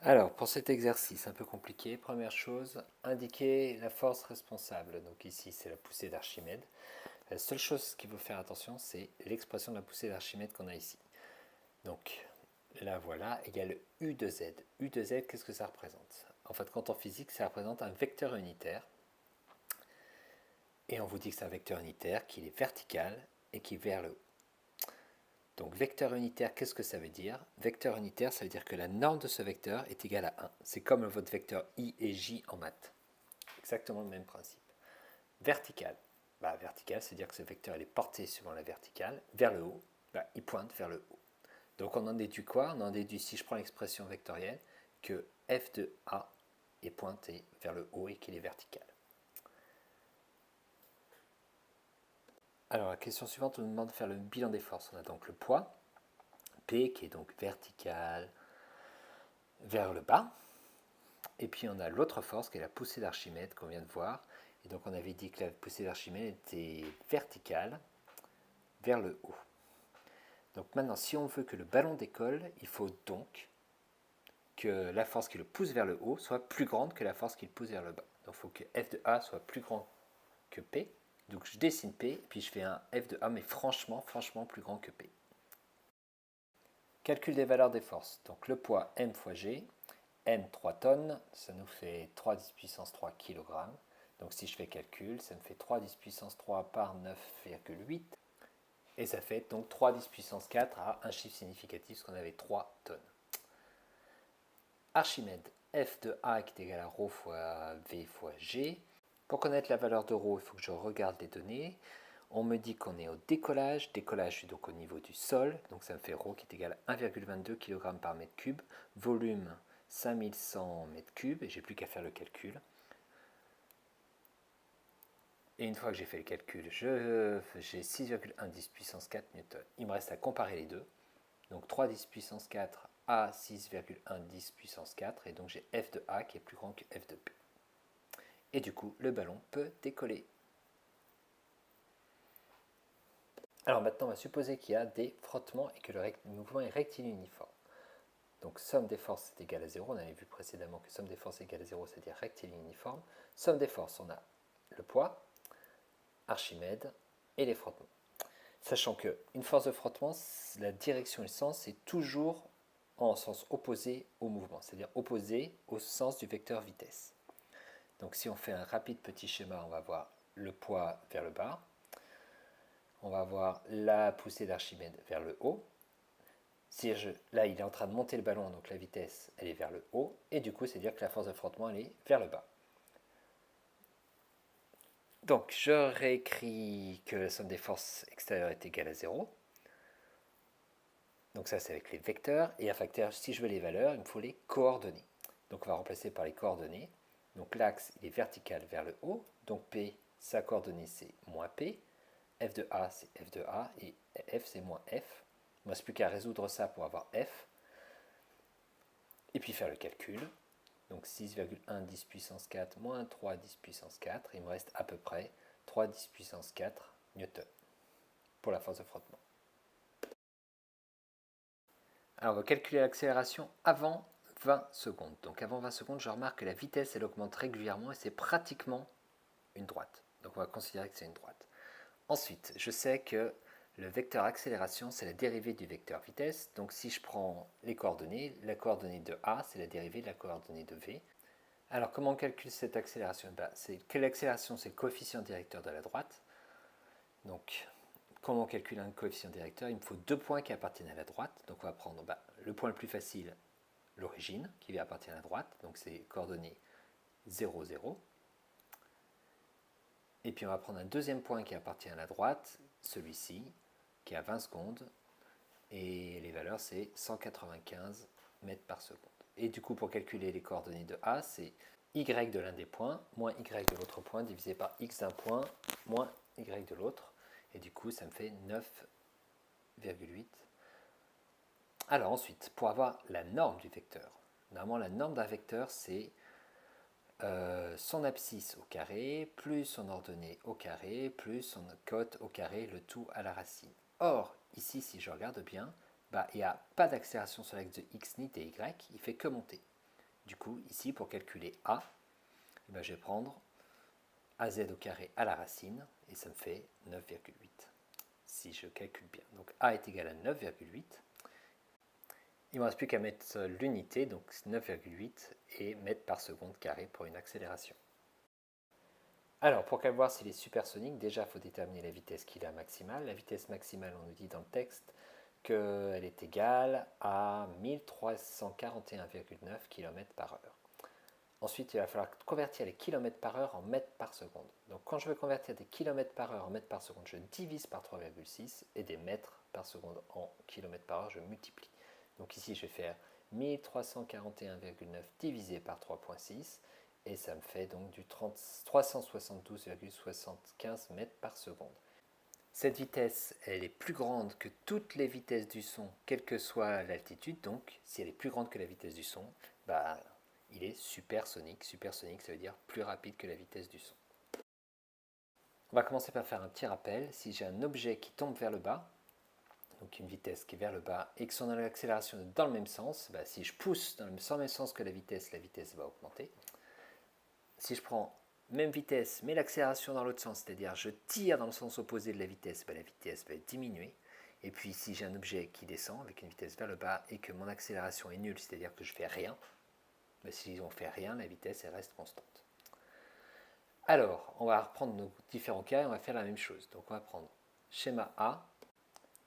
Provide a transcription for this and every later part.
Alors, pour cet exercice un peu compliqué, première chose, indiquer la force responsable. Donc ici, c'est la poussée d'Archimède. La seule chose qu'il faut faire attention, c'est l'expression de la poussée d'Archimède qu'on a ici. Donc là, voilà, égale U de Z. U de Z, qu'est-ce que ça représente? En fait, quand en physique, ça représente un vecteur unitaire. Et on vous dit que c'est un vecteur unitaire, qu'il est vertical et qui est vers le haut. Donc vecteur unitaire, qu'est-ce que ça veut dire? Vecteur unitaire, ça veut dire que la norme de ce vecteur est égale à 1. C'est comme votre vecteur I et J en maths. Exactement le même principe. Vertical. Vertical, c'est-à-dire que ce vecteur il est porté suivant la verticale. Vers le haut, il pointe vers le haut. Donc on en déduit quoi? On en déduit, si je prends l'expression vectorielle, que f de A est pointé vers le haut et qu'il est vertical. Alors la question suivante, on nous demande de faire le bilan des forces. On a donc le poids, P qui est donc vertical vers le bas. Et puis on a l'autre force qui est la poussée d'Archimède qu'on vient de voir. Et donc on avait dit que la poussée d'Archimède était verticale vers le haut. Donc maintenant, si on veut que le ballon décolle, il faut donc que la force qui le pousse vers le haut soit plus grande que la force qui le pousse vers le bas. Donc il faut que F de A soit plus grand que P. Donc je dessine P, puis je fais un F de A, mais franchement plus grand que P. Calcul des valeurs des forces. Donc le poids M fois G, M 3 tonnes, ça nous fait 3 10 puissance 3 kg. Donc si je fais calcul, ça me fait 3 10 puissance 3 par 9,8. Et ça fait donc 3 10 puissance 4 à un chiffre significatif, parce qu'on avait 3 tonnes. Archimède, F de A qui est égal à ρ fois V fois G. Pour connaître la valeur de ρ, il faut que je regarde les données. On me dit qu'on est au décollage. Décollage, je suis donc au niveau du sol. Donc ça me fait ρ qui est égal à 1,22 kg par mètre cube. Volume, 5100 mètres cubes. Et j'ai plus qu'à faire le calcul. Et une fois que j'ai fait le calcul, j'ai 6,1 puissance 4 newton. Il me reste à comparer les deux. Donc 3 10 puissance 4 à 6,1 puissance 4. Et donc j'ai F de A qui est plus grand que F de P. Et du coup, le ballon peut décoller. Alors maintenant, on va supposer qu'il y a des frottements et que le mouvement est rectiligne uniforme. Donc somme des forces est égale à 0. On avait vu précédemment que somme des forces est égale à 0, c'est-à-dire rectiligne uniforme. Somme des forces, on a le poids, Archimède et les frottements. Sachant qu'une force de frottement, la direction et le sens est toujours en sens opposé au mouvement, c'est-à-dire opposé au sens du vecteur vitesse. Donc si on fait un rapide petit schéma, on va voir le poids vers le bas, on va voir la poussée d'Archimède vers le haut. Là, il est en train de monter le ballon, donc la vitesse, elle est vers le haut, et du coup, c'est dire que la force de frottement, elle est vers le bas. Donc, je réécris que la somme des forces extérieures est égale à 0. Donc ça, c'est avec les vecteurs. Et à facteur, si je veux les valeurs, il me faut les coordonnées. Donc on va remplacer par les coordonnées. Donc l'axe, il est vertical vers le haut. Donc P, sa coordonnée, c'est moins P. F de A, c'est F de A. Et F, c'est moins F. Il ne me reste plus qu'à résoudre ça pour avoir F. Et puis faire le calcul. Donc 6,1 10 puissance 4 moins 3 10 puissance 4. Il me reste à peu près 3 10 puissance 4 newton pour la force de frottement. Alors on va calculer l'accélération avant 20 secondes. Donc avant 20 secondes, je remarque que la vitesse, elle augmente régulièrement et c'est pratiquement une droite. Donc on va considérer que c'est une droite. Ensuite, je sais que le vecteur accélération, c'est la dérivée du vecteur vitesse. Donc si je prends les coordonnées, la coordonnée de A, c'est la dérivée de la coordonnée de V. Alors comment on calcule cette accélération? L'accélération, c'est le coefficient directeur de la droite. Donc comment on calcule un coefficient directeur? Il me faut deux points qui appartiennent à la droite. Donc on va prendre le point le plus facile, l'origine, qui va appartenir à la droite. Donc c'est coordonnées 0, 0. Et puis on va prendre un deuxième point qui appartient à la droite, celui-ci, qui est à 20 secondes. Et les valeurs, c'est 195 mètres par seconde. Et du coup, pour calculer les coordonnées de A, c'est y de l'un des points, moins y de l'autre point, divisé par x d'un point, moins y de l'autre. Et du coup, ça me fait 9,8. Alors ensuite, pour avoir la norme du vecteur, normalement la norme d'un vecteur, c'est son abscisse au carré, plus son ordonnée au carré, plus son cote au carré, le tout à la racine. Or, ici, si je regarde bien, il n'y a pas d'accélération sur l'axe de x ni de y, il fait que monter. Du coup, ici, pour calculer A, eh ben, je vais prendre AZ au carré à la racine, et ça me fait 9,8. Si je calcule bien. Donc A est égal à 9,8. Il ne me reste plus qu'à mettre l'unité, donc 9,8, et mètres par seconde carré pour une accélération. Alors, pour voir s'il est supersonique, déjà, il faut déterminer la vitesse qu'il a maximale. La vitesse maximale, on nous dit dans le texte qu'elle est égale à 1341,9 km par heure. Ensuite, il va falloir convertir les km par heure en mètres par seconde. Donc, quand je veux convertir des km par heure en mètres par seconde, je divise par 3,6 et des mètres par seconde en km par heure, je multiplie. Donc ici, je vais faire 1341,9 divisé par 3,6 et ça me fait donc du 372,75 mètres par seconde. Cette vitesse, elle est plus grande que toutes les vitesses du son, quelle que soit l'altitude. Donc, si elle est plus grande que la vitesse du son, bah, il est supersonique. Supersonique, ça veut dire plus rapide que la vitesse du son. On va commencer par faire un petit rappel. Si j'ai un objet qui tombe vers le bas, donc une vitesse qui est vers le bas, et que son accélération est dans le même sens, bah, si je pousse dans le même sens que la vitesse va augmenter. Si je prends même vitesse, mais l'accélération dans l'autre sens, c'est-à-dire je tire dans le sens opposé de la vitesse va diminuer. Et puis si j'ai un objet qui descend avec une vitesse vers le bas et que mon accélération est nulle, c'est-à-dire que je fais rien, bah, si on ne fait rien, la vitesse elle reste constante. Alors, on va reprendre nos différents cas et on va faire la même chose. Donc on va prendre schéma A. À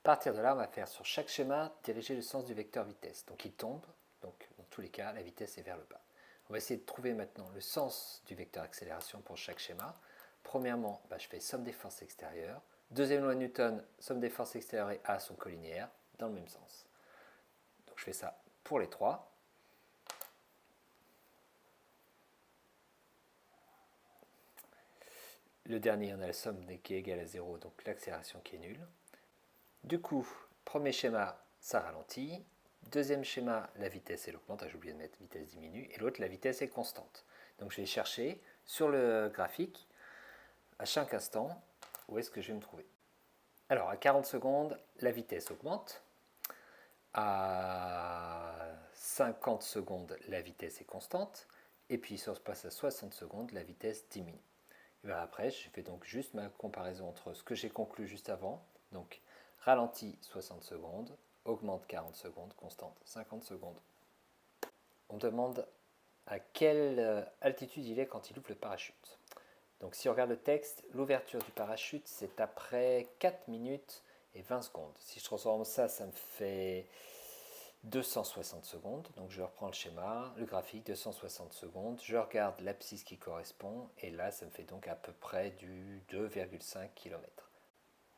partir de là, on va faire sur chaque schéma diriger le sens du vecteur vitesse. Donc il tombe, donc dans tous les cas, la vitesse est vers le bas. On va essayer de trouver maintenant le sens du vecteur accélération pour chaque schéma. Premièrement, je fais somme des forces extérieures. Deuxième loi de Newton, somme des forces extérieures et A sont collinéaires, dans le même sens. Donc je fais ça pour les trois. Le dernier, on a la somme qui est égale à 0, donc l'accélération qui est nulle. Du coup, premier schéma, ça ralentit. Deuxième schéma, la vitesse elle augmente, j'ai oublié de mettre vitesse diminue, et l'autre, la vitesse est constante. Donc je vais chercher sur le graphique, à chaque instant, où est-ce que je vais me trouver. Alors à 40 secondes, la vitesse augmente. À 50 secondes, la vitesse est constante. Et puis si on se passe à 60 secondes, la vitesse diminue. Et après, je fais donc juste ma comparaison entre ce que j'ai conclu juste avant, donc ralenti 60 secondes, augmente 40 secondes, constante 50 secondes. On me demande à quelle altitude il est quand il ouvre le parachute. Donc si on regarde le texte, l'ouverture du parachute, c'est après 4 minutes et 20 secondes. Si je transforme ça, ça me fait 260 secondes. Donc je reprends le schéma, le graphique, 260 secondes. Je regarde l'abscisse qui correspond et là, ça me fait donc à peu près du 2,5 km.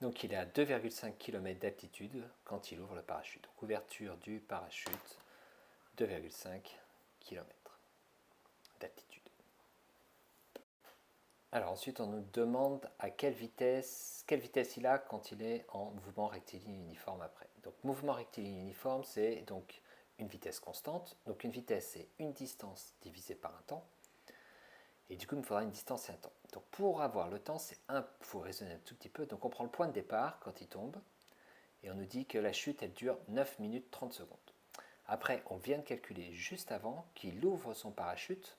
Donc il est à 2,5 km d'altitude quand il ouvre le parachute. Donc ouverture du parachute, 2,5 km d'altitude. Alors ensuite, on nous demande à quelle vitesse il a quand il est en mouvement rectiligne uniforme après. Donc mouvement rectiligne uniforme, c'est donc une vitesse constante. Donc une vitesse, c'est une distance divisée par un temps. Et du coup, il me faudra une distance et un temps. Donc pour avoir le temps, il faut raisonner un tout petit peu. Donc on prend le point de départ quand il tombe. Et on nous dit que la chute, elle dure 9 minutes 30 secondes. Après, on vient de calculer juste avant qu'il ouvre son parachute.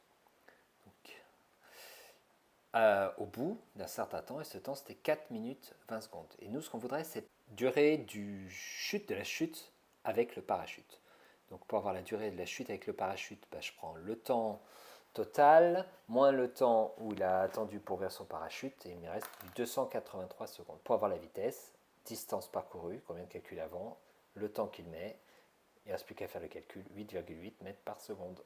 Au bout d'un certain temps, et ce temps c'était 4 minutes 20 secondes. Et nous, ce qu'on voudrait, c'est durée de la chute avec le parachute. Donc pour avoir la durée de la chute avec le parachute, je prends le temps total, moins le temps où il a attendu pour ouvrir son parachute, et il me reste 283 secondes. Pour avoir la vitesse, distance parcourue, qu'on vient de calculer avant, le temps qu'il met, il ne reste plus qu'à faire le calcul, 8,8 mètres par seconde.